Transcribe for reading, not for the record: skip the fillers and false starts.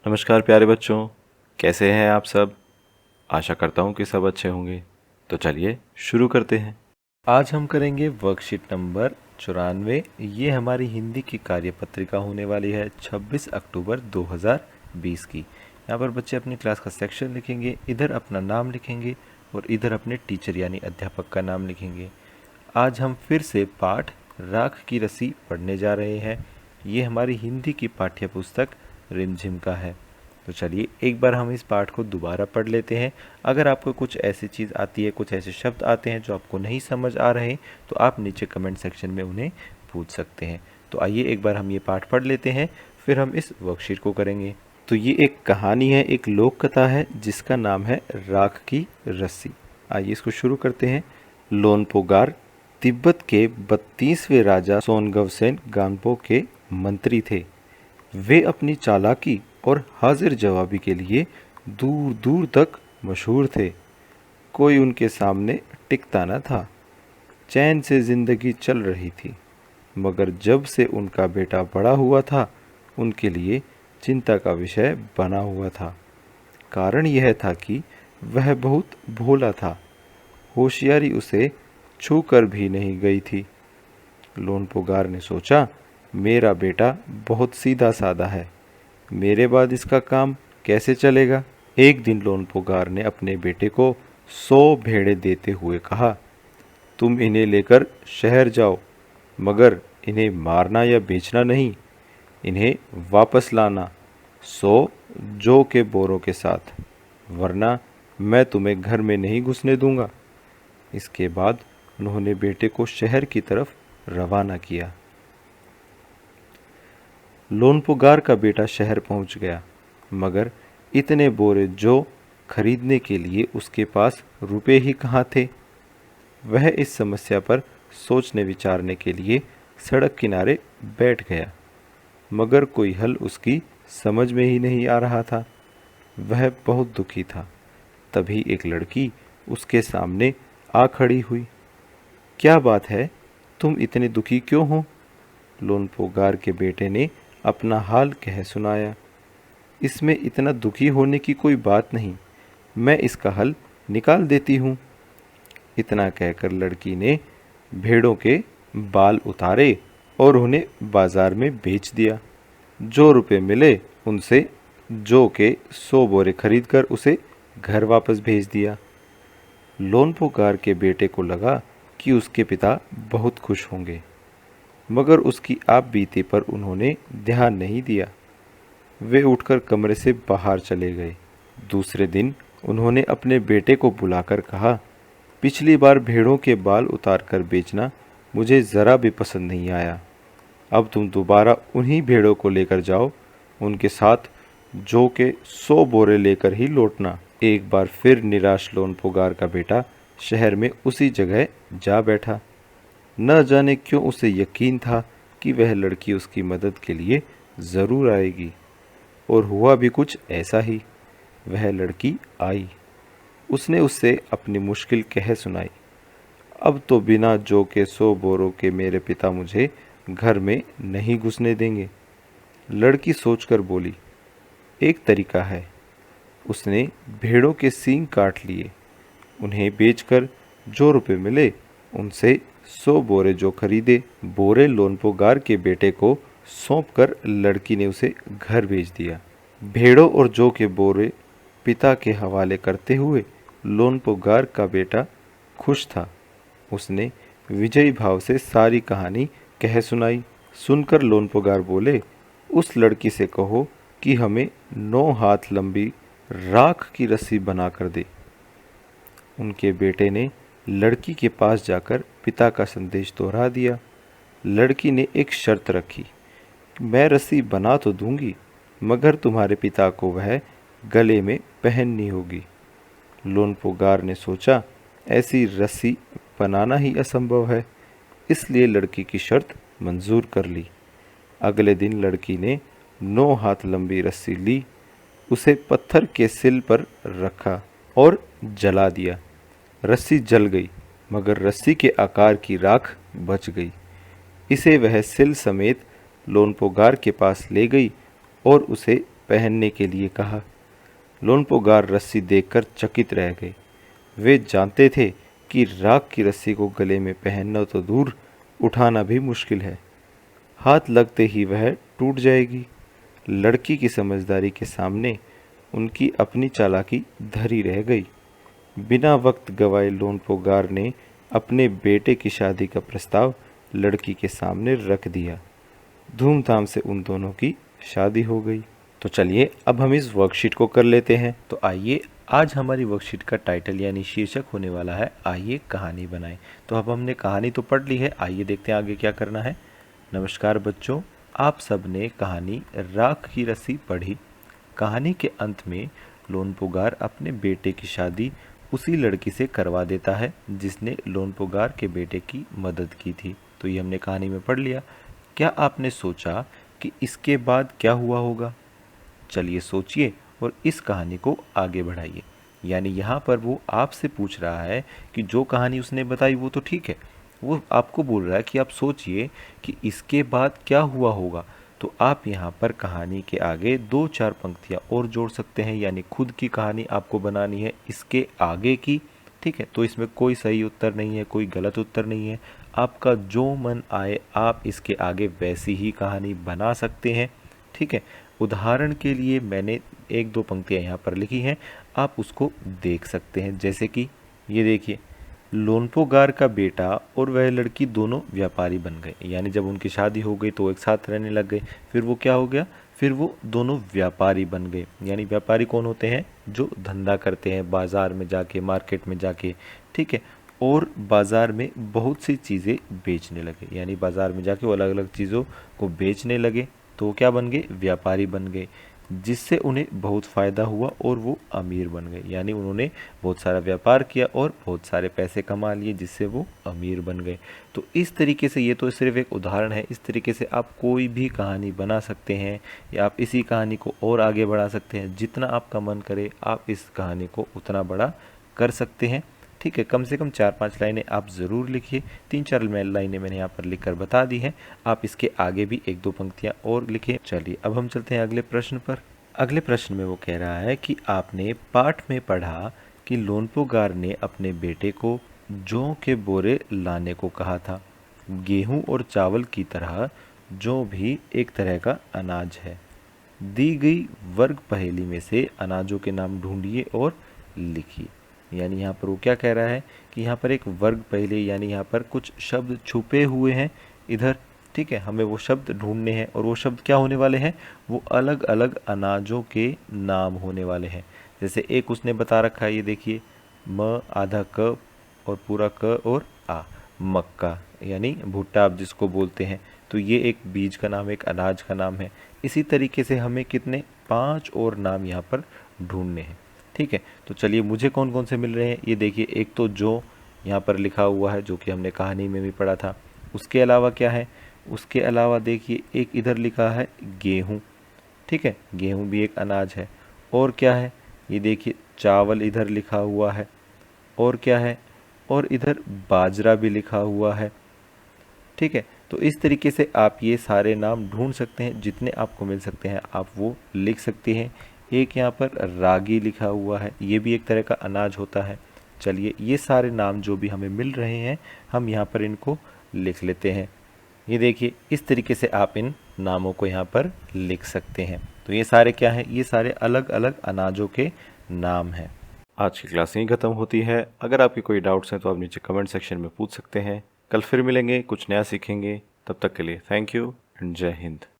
नमस्कार प्यारे बच्चों, कैसे हैं आप सब। आशा करता हूँ कि सब अच्छे होंगे। तो चलिए शुरू करते हैं। आज हम करेंगे वर्कशीट नंबर 94। ये हमारी हिंदी की कार्यपत्रिका होने वाली है 26 अक्टूबर 2020 की। यहाँ पर बच्चे अपनी क्लास का सेक्शन लिखेंगे, इधर अपना नाम लिखेंगे और इधर अपने टीचर यानी अध्यापक का नाम लिखेंगे। आज हम फिर से पाठ राख की रस्सी पढ़ने जा रहे हैं। ये हमारी हिंदी की पाठ्य पुस्तक रिमझिम का है। तो चलिए एक बार हम इस पाठ को दोबारा पढ़ लेते हैं। अगर आपको कुछ ऐसी चीज़ आती है, कुछ ऐसे शब्द आते हैं जो आपको नहीं समझ आ रहे, तो आप नीचे कमेंट सेक्शन में उन्हें पूछ सकते हैं। तो आइए एक बार हम ये पाठ पढ़ लेते हैं, फिर हम इस वर्कशीट को करेंगे। तो ये एक कहानी है, एक लोक कथा है जिसका नाम है राख की रस्सी। आइए इसको शुरू करते हैं। लोनपोगार तिब्बत के 32वें राजा सोनगवसेन गानपो के मंत्री थे। वे अपनी चालाकी और हाजिर जवाबी के लिए दूर दूर तक मशहूर थे। कोई उनके सामने टिकता न था। चैन से जिंदगी चल रही थी, मगर जब से उनका बेटा बड़ा हुआ था, उनके लिए चिंता का विषय बना हुआ था। कारण यह था कि वह बहुत भोला था। होशियारी उसे छूकर भी नहीं गई थी। लोनपोगार ने सोचा, मेरा बेटा बहुत सीधा साधा है, मेरे बाद इसका काम कैसे चलेगा। एक दिन लोनपोगार ने अपने बेटे को 100 भेड़ें देते हुए कहा, तुम इन्हें लेकर शहर जाओ, मगर इन्हें मारना या बेचना नहीं। इन्हें वापस लाना 100 जौ के बोरों के साथ, वरना मैं तुम्हें घर में नहीं घुसने दूंगा। इसके बाद उन्होंने बेटे को शहर की तरफ रवाना किया। लोनपोगार का बेटा शहर पहुंच गया, मगर इतने बोरे जौ खरीदने के लिए उसके पास रुपए ही कहाँ थे। वह इस समस्या पर सोचने विचारने के लिए सड़क किनारे बैठ गया, मगर कोई हल उसकी समझ में ही नहीं आ रहा था। वह बहुत दुखी था। तभी एक लड़की उसके सामने आ खड़ी हुई। क्या बात है, तुम इतने दुखी क्यों हो? लोनपोगार के बेटे ने अपना हाल कह सुनाया। इसमें इतना दुखी होने की कोई बात नहीं, मैं इसका हल निकाल देती हूँ। इतना कहकर लड़की ने भेड़ों के बाल उतारे और उन्हें बाजार में बेच दिया। जो रुपए मिले उनसे जौ के 100 बोरे खरीदकर उसे घर वापस भेज दिया। लोनपोगार के बेटे को लगा कि उसके पिता बहुत खुश होंगे, मगर उसकी आप बीती पर उन्होंने ध्यान नहीं दिया। वे उठकर कमरे से बाहर चले गए। दूसरे दिन उन्होंने अपने बेटे को बुलाकर कहा, पिछली बार भेड़ों के बाल उतारकर बेचना मुझे ज़रा भी पसंद नहीं आया। अब तुम दोबारा उन्हीं भेड़ों को लेकर जाओ, उनके साथ जौ के 100 बोरे लेकर ही लौटना। एक बार फिर निराश लोनपोगार का बेटा शहर में उसी जगह जा बैठा। न जाने क्यों उसे यकीन था कि वह लड़की उसकी मदद के लिए ज़रूर आएगी, और हुआ भी कुछ ऐसा ही। वह लड़की आई। उसने उससे अपनी मुश्किल कह सुनाई। अब तो बिना जौ के 100 बोरों के मेरे पिता मुझे घर में नहीं घुसने देंगे। लड़की सोचकर बोली, एक तरीका है। उसने भेड़ों के सींग काट लिए। उन्हें बेचकर जो रुपए मिले उनसे 100 बोरे जौ खरीदे। बोरे लोनपोगार के बेटे को सौंपकर लड़की ने उसे घर भेज दिया। भेड़ों और जौ के बोरे पिता के हवाले करते हुए लोनपोगार का बेटा खुश था। उसने विजयी भाव से सारी कहानी कह सुनाई। सुनकर लोनपोगार बोले, उस लड़की से कहो कि हमें 9 हाथ लंबी राख की रस्सी बना कर दे। उनके बेटे ने लड़की के पास जाकर पिता का संदेश दोहरा दिया। लड़की ने एक शर्त रखी, मैं रस्सी बना तो दूंगी, मगर तुम्हारे पिता को वह गले में पहननी होगी। लोनपोगार ने सोचा, ऐसी रस्सी बनाना ही असंभव है, इसलिए लड़की की शर्त मंजूर कर ली। अगले दिन लड़की ने 9 हाथ लंबी रस्सी ली, उसे पत्थर के सिल पर रखा और जला दिया। रस्सी जल गई, मगर रस्सी के आकार की राख बच गई। इसे वह सिल समेत लोनपोगार के पास ले गई और उसे पहनने के लिए कहा। लोनपोगार रस्सी देखकर चकित रह गए। वे जानते थे कि राख की रस्सी को गले में पहनना तो दूर, उठाना भी मुश्किल है। हाथ लगते ही वह टूट जाएगी। लड़की की समझदारी के सामने उनकी अपनी चालाकी धरी रह गई। बिना वक्त गवाए लोनपोगार ने अपने बेटे की शादी का प्रस्ताव लड़की के सामने रख दिया। धूमधाम से उन दोनों की शादी हो गई। तो चलिए अब हम इस वर्कशीट को कर लेते हैं। तो आइए, आज हमारी वर्कशीट का टाइटल यानी शीर्षक होने वाला है आइए कहानी बनाएं। तो अब हमने कहानी तो पढ़ ली है, आइए देखते हैं आगे क्या करना है। नमस्कार बच्चों, आप सब ने कहानी राख की रस्सी पढ़ी। कहानी के अंत में लोनपोगार अपने बेटे की शादी उसी लड़की से करवा देता है जिसने लोनपोगार के बेटे की मदद की थी। तो ये हमने कहानी में पढ़ लिया। क्या आपने सोचा कि इसके बाद क्या हुआ होगा? चलिए सोचिए और इस कहानी को आगे बढ़ाइए। यानी यहाँ पर वो आपसे पूछ रहा है कि जो कहानी उसने बताई वो तो ठीक है, वो आपको बोल रहा है कि आप सोचिए कि इसके बाद क्या हुआ होगा। तो आप यहाँ पर कहानी के आगे 2-4 पंक्तियाँ और जोड़ सकते हैं, यानी खुद की कहानी आपको बनानी है इसके आगे की। ठीक है, तो इसमें कोई सही उत्तर नहीं है, कोई गलत उत्तर नहीं है। आपका जो मन आए आप इसके आगे वैसी ही कहानी बना सकते हैं। ठीक है, उदाहरण के लिए मैंने 1-2 पंक्तियाँ यहाँ पर लिखी हैं, आप उसको देख सकते हैं। जैसे कि ये देखिए, लोनपोगार का बेटा और वह लड़की दोनों व्यापारी बन गए। यानी जब उनकी शादी हो गई तो एक साथ रहने लग गए। फिर वो क्या हो गया, फिर वो दोनों व्यापारी बन गए। यानी व्यापारी कौन होते हैं? जो धंधा करते हैं बाज़ार में जाके, मार्केट में जाके। ठीक है, और बाज़ार में बहुत सी चीज़ें बेचने लगे। यानी बाज़ार में जाके वो अलग अलग चीज़ों को बेचने लगे, तो क्या बन गए? व्यापारी बन गए, जिससे उन्हें बहुत फ़ायदा हुआ और वो अमीर बन गए। यानी उन्होंने बहुत सारा व्यापार किया और बहुत सारे पैसे कमा लिए, जिससे वो अमीर बन गए। तो इस तरीके से, ये तो सिर्फ एक उदाहरण है, इस तरीके से आप कोई भी कहानी बना सकते हैं या आप इसी कहानी को और आगे बढ़ा सकते हैं। जितना आपका मन करे आप इस कहानी को उतना बड़ा कर सकते हैं। ठीक है, कम से कम 4-5 लाइनें आप ज़रूर लिखिए। 3-4 लाइनें मैंने यहाँ पर लिखकर बता दी हैं, आप इसके आगे भी 1-2 पंक्तियाँ और लिखिए। चलिए अब हम चलते हैं अगले प्रश्न पर। अगले प्रश्न में वो कह रहा है कि आपने पाठ में पढ़ा कि लोनपोगार ने अपने बेटे को जौ के बोरे लाने को कहा था। गेहूँ और चावल की तरह जौ भी एक तरह का अनाज है। दी गई वर्ग पहेली में से अनाजों के नाम ढूंढिए और लिखिए। यानी यहाँ पर वो क्या कह रहा है कि यहाँ पर एक वर्ग पहेली, यानी यहाँ पर कुछ शब्द छुपे हुए हैं इधर। ठीक है, हमें वो शब्द ढूंढने हैं और वो शब्द क्या होने वाले हैं? वो अलग अलग अनाजों के नाम होने वाले हैं। जैसे एक उसने बता रखा है, ये देखिए, म आधा क और पूरा क और आ, मक्का, यानी भुट्टा आप जिसको बोलते हैं। तो ये एक बीज का नाम, एक अनाज का नाम है। इसी तरीके से हमें कितने 5 और नाम यहाँ पर ढूंढने हैं। ठीक है, तो चलिए मुझे कौन कौन से मिल रहे हैं ये देखिए। एक तो जो यहाँ पर लिखा हुआ है, जो कि हमने कहानी में भी पढ़ा था। उसके अलावा क्या है? उसके अलावा देखिए एक इधर लिखा है गेहूँ। ठीक है, गेहूँ भी एक अनाज है। और क्या है? ये देखिए चावल इधर लिखा हुआ है। और क्या है? और इधर बाजरा भी लिखा हुआ है। ठीक है, तो इस तरीके से आप ये सारे नाम ढूंढ सकते हैं, जितने आपको मिल सकते हैं आप वो लिख सकते हैं। एक यहाँ पर रागी लिखा हुआ है, ये भी एक तरह का अनाज होता है। चलिए ये सारे नाम जो भी हमें मिल रहे हैं, हम यहाँ पर इनको लिख लेते हैं। ये देखिए इस तरीके से आप इन नामों को यहाँ पर लिख सकते हैं। तो ये सारे क्या हैं? ये सारे अलग अलग अनाजों के नाम हैं। आज की क्लास यहीं ख़त्म होती है। अगर आपके कोई डाउट्स हैं तो आप नीचे कमेंट सेक्शन में पूछ सकते हैं। कल फिर मिलेंगे, कुछ नया सीखेंगे। तब तक के लिए थैंक यू एंड जय हिंद।